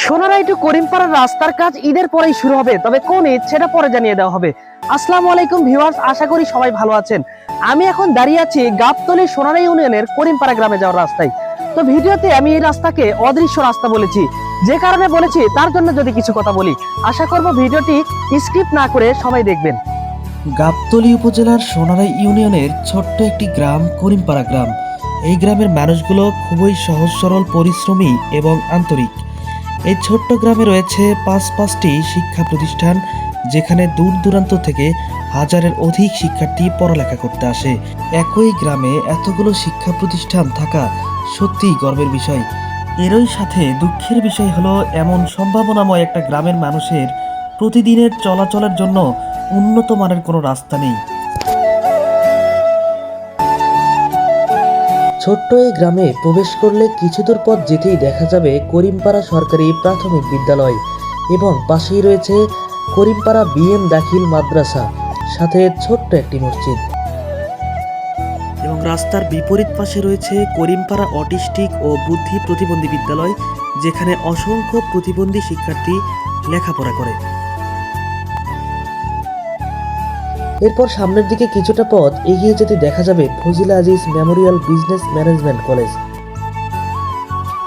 Sonarai two করিমপাড়ার রাস্তার কাজ ঈদের পরেই শুরু হবে, তবে কোন ঈদ সেটা পরে জানিয়ে দেওয়া হবে। আসসালামু আলাইকুম ভিউয়ার্স, আশা করি সবাই ভালো আছেন। আমি এখন দাঁড়িয়ে আছি গাবতলী সোনারা ইউনিয়নের করিমপাড়া গ্রামে যাওয়ার রাস্তায়। তো ভিডিওতে আমি এই রাস্তাকে অদৃশ্য রাস্তা বলেছি, যে কারণে বলেছি তার জন্য যদি কিছু কথা বলি, আশা করব ভিডিওটি স্কিপ না করে সবাই দেখবেন। গাবতলী উপজেলার সোনারাই ইউনিয়নের ছোট্ট একটি গ্রাম করিমপাড়া গ্রাম। এই গ্রামের মানুষগুলো খুবই সহজ সরল, পরিশ্রমী এবং আন্তরিক। এই ছোট্ট গ্রামে রয়েছে পাঁচটি শিক্ষা প্রতিষ্ঠান, যেখানে দূর দূরান্ত থেকে হাজারের অধিক শিক্ষার্থী পড়ালেখা করতে আসে। একই গ্রামে এতগুলো শিক্ষা প্রতিষ্ঠান থাকা সত্যিই গর্বের বিষয়। এরই সাথে দুঃখের বিষয় হলো, এমন সম্ভাবনাময় একটা গ্রামের মানুষের প্রতিদিনের চলাচলের জন্য উন্নত মানের কোনো রাস্তা নেই। ছোট্ট এই গ্রামে প্রবেশ করলে কিছু দূর পথ যেতেই দেখা যাবে করিমপাড়া সরকারি প্রাথমিক বিদ্যালয় এবং পাশেই রয়েছে করিমপাড়া বিএম দাখিল মাদ্রাসা, সাথে ছোট্ট একটি মসজিদ। এবং রাস্তার বিপরীত পাশে রয়েছে করিমপাড়া অটিস্টিক ও বুদ্ধি প্রতিবন্ধী বিদ্যালয়, যেখানে অসংখ্য প্রতিবন্ধী শিক্ষার্থী লেখাপড়া করে। এরপর সামনের দিকে কিছুটা পথ এগিয়ে যেতে দেখা যাবে Fazila Aziz memorial business management college.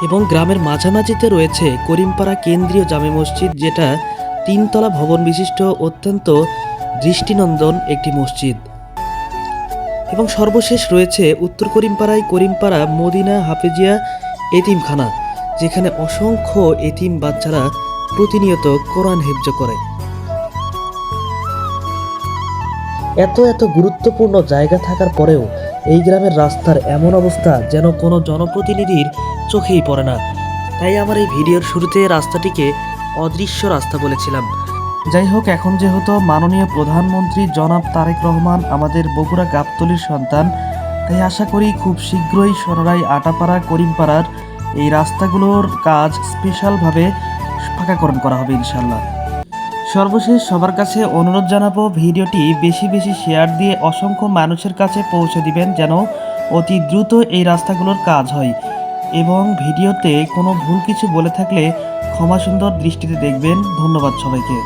এবং গ্রামের মাঝামাঝিতে রয়েছে করিমপাড়া কেন্দ্রীয় জামে মসজিদ, যেটা 3 তলা ভবন বিশিষ্ট অত্যন্ত দৃষ্টিনন্দন একটি মসজিদ। এবং সর্বশেষ রয়েছে উত্তর করিমপাড়ায় করিমপাড়া মদিনা হাফেজিয়া এতিমখানা, যেখানে অসংখ্য এতিম বাচ্চারা প্রতিনিয়ত কোরআন হিফজ করে। এত গুরুত্বপূর্ণ জায়গা থাকার পরেও এই গ্রামের রাস্তার এমন অবস্থা যেন কোনো জনপ্রতিনিধির চোখেই পড়ে না। তাই আমার এই ভিডিওর শুরুতে রাস্তাটিকে অদৃশ্য রাস্তা বলেছিলাম। যাই হোক, এখন যেহেতু মাননীয় প্রধানমন্ত্রী জনাব তারেক রহমান আমাদের বগুড়া গাবতলীর সন্তান, তাই আশা করি খুব শীঘ্রই সোনারাই আটাপাড়া করিমপাড়ার এই রাস্তাগুলোর কাজ স্পেশালভাবে পাকাকরণ করা হবে ইনশাল্লাহ। সর্বশেষ সবার কাছে অনুরোধ জানাবো, ভিডিওটি বেশি বেশি শেয়ার দিয়ে অসংখ্য মানুষের কাছে পৌঁছে দিবেন, যেন অতি দ্রুত এই রাস্তাগুলোর কাজ হয়। এবং ভিডিওতে কোনো ভুল কিছু বলে থাকলে ক্ষমা সুন্দর দৃষ্টিতে দেখবেন। ধন্যবাদ সবাইকে।